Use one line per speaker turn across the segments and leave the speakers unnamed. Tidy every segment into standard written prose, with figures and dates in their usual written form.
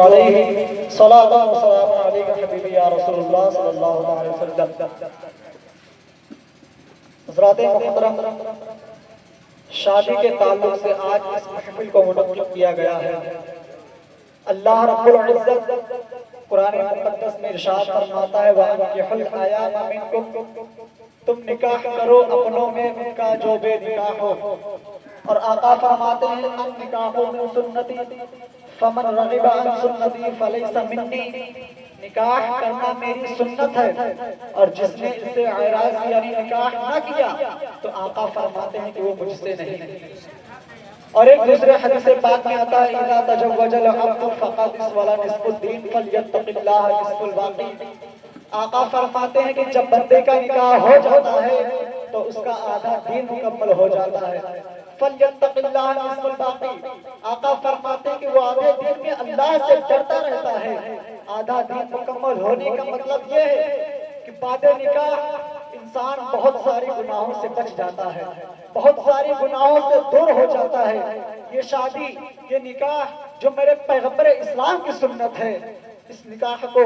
علیہ صلاۃ و سلام علیک حبیبی یا رسول اللہ صلی اللہ علیہ وسلم۔ حضرات محترم، شادی کے تعلق سے آج اس محفل کو منعقد کیا گیا ہے۔ اللہ رب العزت قرآن مقدس میں ارشاد فرماتا ہے وَأَنكِحُوا الْأَيَامَ مِنكُمْ، تم نکاح کرو اپنوں میں ان کا جو بے نکاح ہو۔ اور آقا فرماتے ہیں النکاح من سنتی فمن رغب عن سنتی فلیس منی، نکاح کرنا میری سنت ہے، اور جس نے اس سے اعراض یعنی نکاح نہ کیا تو آقا فرماتے ہیں کہ وہ مجھ سے نہیں۔ اور ایک دوسرے حدیث پاک میں آتا ہے اذا تزوج العبد فقد اسول نصف الدین فلیتق اللہ نصف الباقی۔ آقا فرماتے ہیں کہ جب بندے کا نکاح ہو جاتا ہے تو اس کا آدھا دین مکمل ہو جاتا ہے۔ فلیتق اللہ نصف الباقی، آقا فرماتے ہیں کہ وہ آدھے دین میں اللہ سے ڈرتا رہتا ہے۔ آدھا دین مکمل ہونے کا مطلب یہ ہے کہ بعد نکاح انسان بہت ساری گناہوں سے بچ جاتا ہے، بہت ساری گناہوں سے دور ہو جاتا ہے۔ یہ شادی، یہ نکاح جو میرے پیغمبر اسلام کی سنت ہے، اس نکاح کو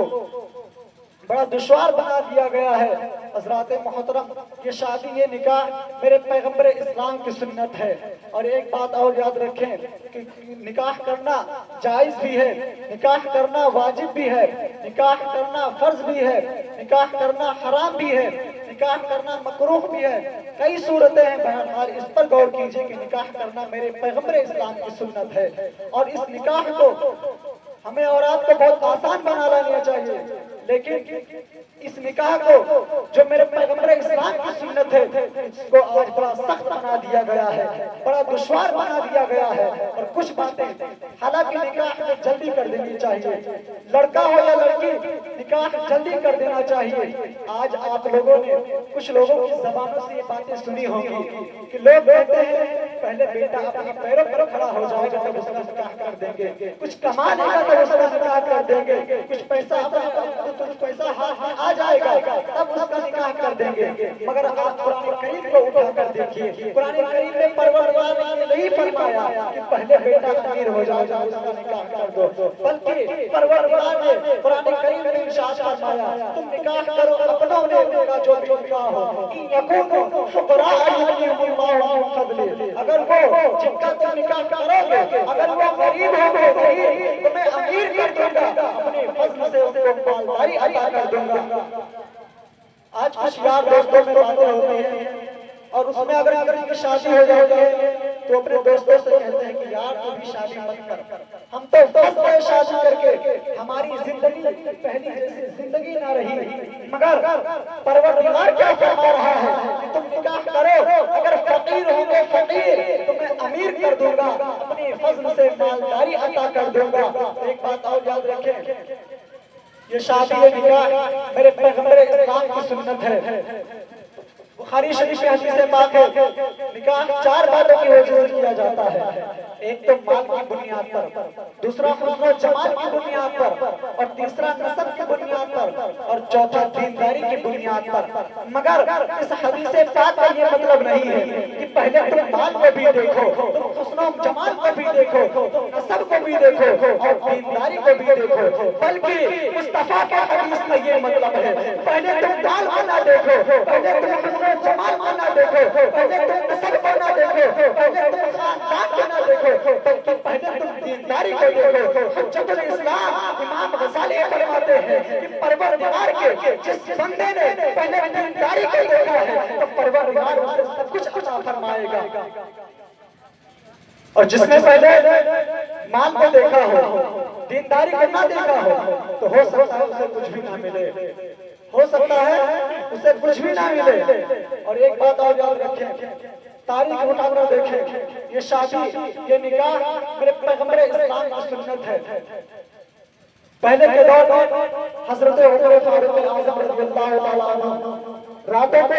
بڑا دشوار بنا دیا گیا ہے۔ حضرات محترم، یہ شادی، یہ نکاح میرے پیغمبر اسلام کی سنت ہے۔ اور ایک بات اور یاد رکھیں کہ نکاح کرنا جائز بھی ہے، نکاح کرنا واجب بھی ہے، نکاح کرنا فرض بھی ہے، نکاح کرنا حرام بھی ہے، نکاح کرنا مکروہ بھی ہے، کئی صورتیں ہیں۔ بہرحال اس پر غور کیجئے کہ نکاح کرنا میرے پیغمبر اسلام کی سنت ہے، اور اس نکاح کو ہمیں عورات کو بہت آسان بنا لینا چاہیے، لیکن اس نکاح کو جو میرے پیغمبر اسلام کی سنت ہے اس کو آج بڑا سخت بنا دیا گیا ہے، بڑا دشوار بنا دیا گیا ہے۔ اور کچھ باتیں حالانکہ نکاح کو جلدی کر دینی چاہیے، لڑکا ہو یا لڑکی نکاح جلدی کر دینا چاہیے۔ آج آپ لوگوں نے کچھ لوگوں کی زبانوں سے یہ باتیں سنی ہوں گی کہ لوگ کہتے ہیں پہلے بیٹا اپنے پیروں پر کھڑا ہو جائے گا تب اس کا نکاح کر دیں گے، کچھ کما لے گا تب اس کا نکاح کر دیں گے، کچھ پیسہ ہاتھ میں آ جائے گا تب اس کا نکاح کر دیں گے۔ مگر آپ قرآن کریم کو اٹھا کر دیکھیے، قرآن کریم میں پروردگار نے نہیں فرمایا کہ پہلے بیٹا امیر ہو جائے گا اس کا نکاح کر دو، بلکہ پروردگار نے قرآن کریم میں ارشاد فرمایا تم نکاح کرو اپنوں میں ان کا جو بھی نکاح ہو، یکونوا فقراء یغنیہم اللہ من فضلہ، اگر وہ جن کا تم نکاح کرو گے اگر وہ غریب ہوں گے تو میں امیر کر دوں گا، اپنے فضل سے ان کو مالداری عطا کر دوں گا۔ آج کچھ یار دوستوں میں باتیں ہوتی ہیں اور اس میں اگر کسی کی شادی ہو جاتی ہے تو اپنے دوستوں سے کہتے ہیں کہ یار تو بھی شادی مت کر، ہم تو بس میں شادی کر کے ہماری زندگی پہلی جیسی زندگی نہ رہی۔ مگر پروردگار کیا فرما رہا ہے کہ تم نکاح کرو، اگر فقیر ہوں گے فقیر تو میں امیر کر دوں گا، اپنی فضل سے مالداری عطا کر دوں گا۔ ایک بات اور یاد رکھیں، یہ شادی یہ نکاح میرے پیغمبر اسلام کی سنت ہے۔ بخاری شریف میں حدیث پاک ہے نکاح چار باتوں کی وجہ سے کیا جاتا ہے، ایک تو مال کی بنیاد پر، دوسرا حسن و جمال کی بنیاد پر، اور تیسرا نسب کی بنیاد پر، اور چوتھا دینداری کی بنیاد پر۔ مگر اس حدیث پاک کا یہ مطلب نہیں ہے کہ پہلے تم مال کو بھی دیکھو، تم حسن و جمال کو بھی دیکھو، تم نسب کو بھی دیکھو اور دینداری کو بھی دیکھو، بلکہ مصطفیٰ کے حدیث کا یہ مطلب ہے پہلے تم مال کو نہ دیکھو، پہلے تم حسن و جمال کو نہ دیکھو، پہلے تم نسب کو نہ دیکھو، پہلے تم خاندان کو نہ دیکھو، بلکہ پہلے تم دینداری کو دیکھو۔ حجت الاسلام امام غزالی فرماتے ہیں کہ پروردگار کے جس بندے نے پہلے دینداری کو دیکھا ہے تو پروردگار اسے سب کچھ عطا فرمائے گا، اور جس نے پہلے مال کو دیکھا ہو دینداری کو نہ دیکھا ہو تو ہو سکتا ہے اسے کچھ بھی نہ ملے، ہو سکتا ہے اسے کچھ بھی نہ ملے۔ اور ایک بات اور یاد رکھیں، تاریخ اٹھا کر دیکھیں، یہ شادی یہ نکاح میرے پیغمبر اسلام کی سنت ہے۔ پہلے کے دور میں حضرت عمر فاروق اعظم رضی اللہ تعالیٰ عنہ راتوں کو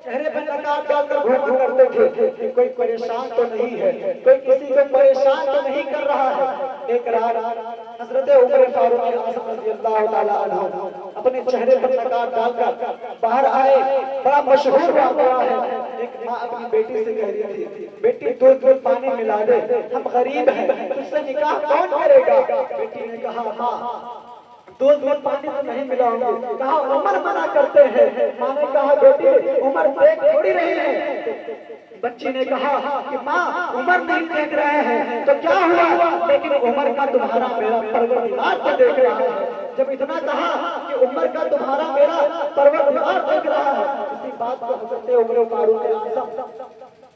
چہرے پر نقاب ڈال کر گھوما کرتے تھے کہ کوئی پریشان تو نہیں ہے، کوئی کسی کو پریشان تو نہیں کر رہا ہے۔ ایک رات حضرت عمر فاروق اعظم رضی اللہ تعالیٰ عنہ اپنے چہرے پر نقاب ڈال کر باہر آئے، بڑا مشہور واقعہ ہے۔ ایک ماں اپنی بیٹی سے کہہ رہی تھی بیٹی دودھ میں پانی ملا دے، ہم غریب ہیں، मुझसे निकाह कौन करेगा? बेटी ने कहा माँ दूध में पानी तो नहीं मिलाऊंगी। कहा उमर मना करते हैं। माँ ने कहा बेटी उमर देख थोड़ी रही है। बच्ची ने कहा कि माँ उमर नहीं देख रहे हैं तो क्या हुआ, लेकिन उमर का तुम्हारा मेरा परवरदिगार तो देख रहा है। जब इतना कहा कि उमर का तुम्हारा मेरा परवरदिगार देख रहा है, इसी बात को हजरत उमर फारूक आज़म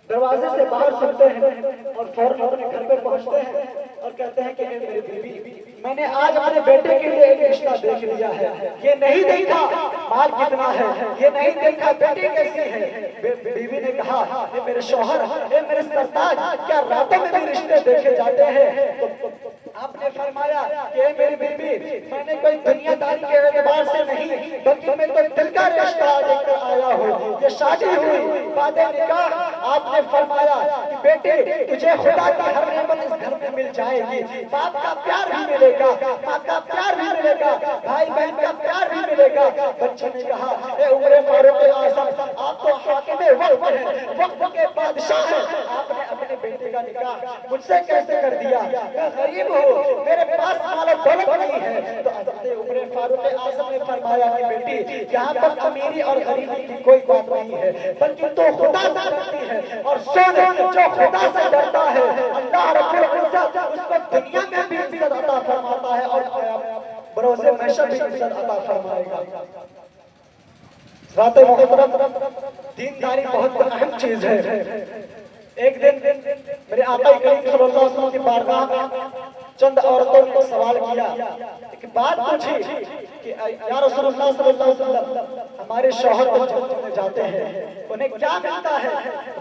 दरवाजे से बाहर सुनते हैं और फौरन अपने घर पे पहुंचते हैं और कहते हैं कि मेरी बीवी, मैंने आज अपने बेटे के लिए एक रिश्ता देख लिया है। ये नहीं देखा माल कितना है, ये नहीं देखा बेटी कैसी है। बीवी ने कहा ये मेरे शौहर, ये मेरे सरताज, क्या रातों में भी रिश्ते देखे जाते हैं? तो आपने फरमाया कि मेरी बीवी, मैंने कोई दुनियादारी के एतबार से नहीं, बल्कि मैं तो दिल का रिश्ता लेकर आया हूँ। ये शादी हुई बादे निकाह। आपने फरमाया कि बेटे तुझे खुदा की हर नेमत इस घर में मिल जाएगी। बाप का प्यार भी मिलेगा, माँ का प्यार भी मिलेगा, भाई बहन का प्यार भी मिलेगा। बच्चे ने कहा ए उमर फारूक आज़म, आप तो हाकिम वक्त हैं, वक्त के बादशाह हैं, आपने अपने बेटे का निकाह मुझसे कैसे कर दिया? मैं गरीब हूँ, मेरे पास माल और दौलत नहीं है। तो हज़रत उमर फारूक आज़म ने फरमाया कि बेटी यहाँ पर अमीरी और गरीबी की कोई बात नहीं है, बल्कि तो खुदा से डरती है। और सुन, जो खुदा से डरता है अल्लाह रब्बुल इज्जत उसको दुनिया में भी इज्जत अता फरमाता है और बरोज़े महशर भी इज्जत अता फरमाएगा। ज़ाते मोहतरम, दीनदारी बहुत अहम चीज है। एक दिन मेरे आका करीम सल्लल्लाहु अलैहि वसल्लम की बारगाह में चंद औरतों ने सवाल किया, एक बात पूछी कि या रसूलुल्लाह सल्लल्लाहु अलैहि वसल्लम, हमारे शौहर तो जन्नत में जाते हैं, उन्हें क्या मिलता है?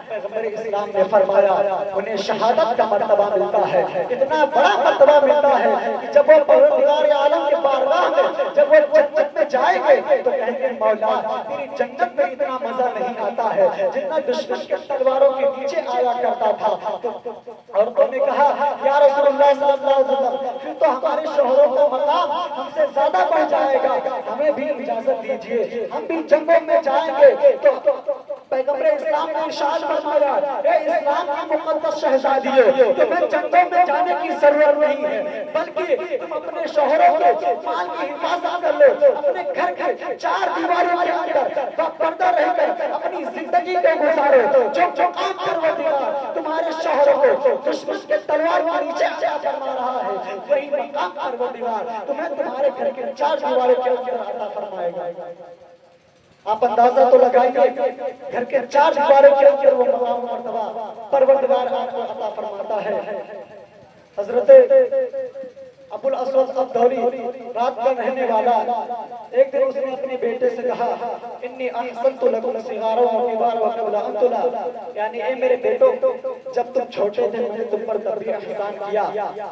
पैगंबर इस्लाम ने फरमाया उन्हें शहादत का मर्तबा मिलता है। इतना बड़ा मर्तबा मिलता है कि जब वो परवरदिगार आलम के बारगाह में जब वो जन्नत में जाएंगे तो कहेंगे मौला तेरी जन्नत में इतना मजा नहीं आता है जितना दुश्मन के तलवारों के नीचे आया करता था। औरतों ने कहा या रसूलुल्लाह सल्लल्लाहु अलैहि वसल्लम, फिर तो हमारे शौहरों का मकाम हमसे ज्यादा बढ़ जाएगा, हमें भी इजाजत दीजिए, हम भी जंगों में जाएंगे। तो पैगंबर इस्लाम ने इरशाद फरमाया ए इस्लाम की मुक़द्दस शहज़ादियों, तुम्हें जंगों में जाने की जरूरत नहीं है, बल्कि तुम अपने शौहरों के माल की हिफाजत कर लो, अपने घर के चार दीवारों के अंदर पर्दा रहकर अपनी जिंदगी को गुजारो। जो जो काम परवरदिगार तुम्हारे शौहरों को दुश्मन के तलवार के नीचे अता फरमा रहा है, वही मकाम परवरदिगार तुम्हें तुम्हारे घर के चार दीवारों के अंदर अता फरमाएगा। आप अंदाजा तो लगाइए, घर के चार दीवारों के अंदर वो मकाम मर्तबा परवरदिगार आपको अता फरमाता है। हजरत अबुल अस्वद अद-दौली रात का रहने वाला, एक दिन उसने अपने बेटे से कहा इन्नी अहसनतु लकुम सिगारा व किबार व क़बला अन तुला, यानी ए मेरे बेटो, जब तुम छोटे थे मैंने तुम पर तब भी एहसान किया,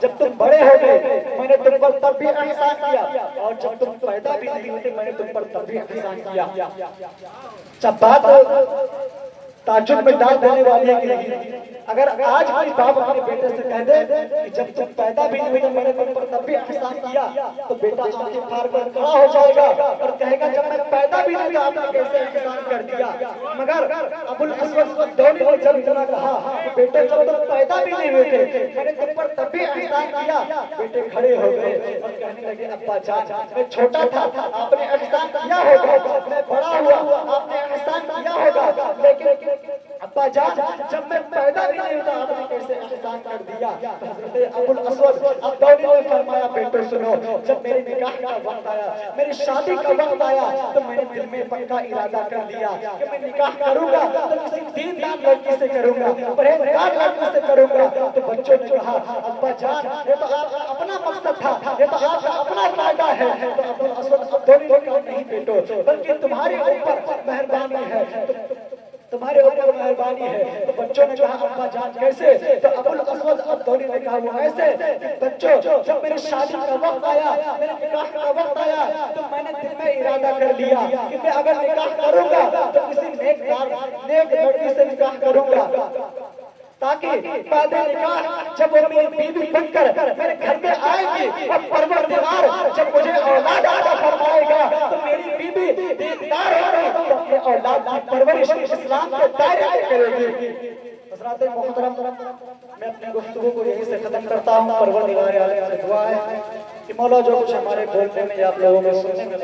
जब तुम बड़े हो गए मैंने तुम पर तब भी एहसान किया, और जब तुम पैदा भी नहीं हुए मैंने तुम पर तब भी एहसान किया। जब बात ताजुब में डाल देने वाली है कि नहीं, अगर आज कोई बाप अपने बेटे से कह दे कि जब तुम पैदा भी नहीं हुए मैंने तुम पर तब भी एहसान किया, तो बेटा आंखें फाड़ कर खड़ा हो जाएगा और कहेगा जब मैं पैदा भी नहीं हुआ आपने कैसे एहसान कर दिया। मगर अबुल अस्वद अद-दौली ने जब इतना कहा कि बेटे जब तुम पैदा भी नहीं हुए थे मैंने तुम पर तब भी एहसान किया, बेटे खड़े हो गए और कहने लगे अब्बा जान, मैं छोटा था आपने एहसान किया होगा, मैं बड़ा हुआ आपने एहसान किया होगा, लेकिन अब्बा जान जब मैं पैदा भी नहीं था आपने कैसे एहसान कर दिया। तो हज़रत अबुल अस्वद अद-दौली ने फरमाया बेटो सुनो, जब मेरे निकाह का वक्त आया, मेरी शादी का वक्त आया, तो मैंने दिल में पक्का इरादा कर लिया कि मैं निकाह करूंगा तो किसी दीनदार लड़की से करूंगा, परहेजगार लड़की से करूंगा। तो बच्चों ने कहा अब्बा जान ये तो आपका अपना मकसद था, ये तो आपका अपना फायदा है। तो अबुल अस्वद अद-दौली ने कहा नहीं बेटो, बल्कि तुम्हारे ऊपर मेहरबानी है, तुम्हारे ऊपर मेहरबानी है। तो बच्चों ने कहा अब्बा जान कैसे? तो अबुल अस्वद अद-दौली ने कहा वो ऐसे बच्चों, जब मेरी शादी का वक्त आया, मेरे निकाह का वक्त आया, तो मैंने दिल में इरादा कर लिया कि मैं अगर निकाह करूंगा तो किसी नेक लड़की से निकाह करूंगा, ताकि बाद निकाह जब वो मेरी बीवी बनकर मेरे घर में आएगी और परवरदिगार जब मुझे औलाद अता फरमाएगा तो मेरी बीवी दीनदार होगी, तो अपने औलाद की परवरिश इस्लाम के दायरे में करेगी। हज़रात मोहतरम, میں اپنی گفتگو کو یہیں سے ختم کرتا ہوں. پروردگار عالم سے دعا ہے کہ مولا جو کچھ ہمارے بولنے میں یا آپ لوگوں میں سننے میں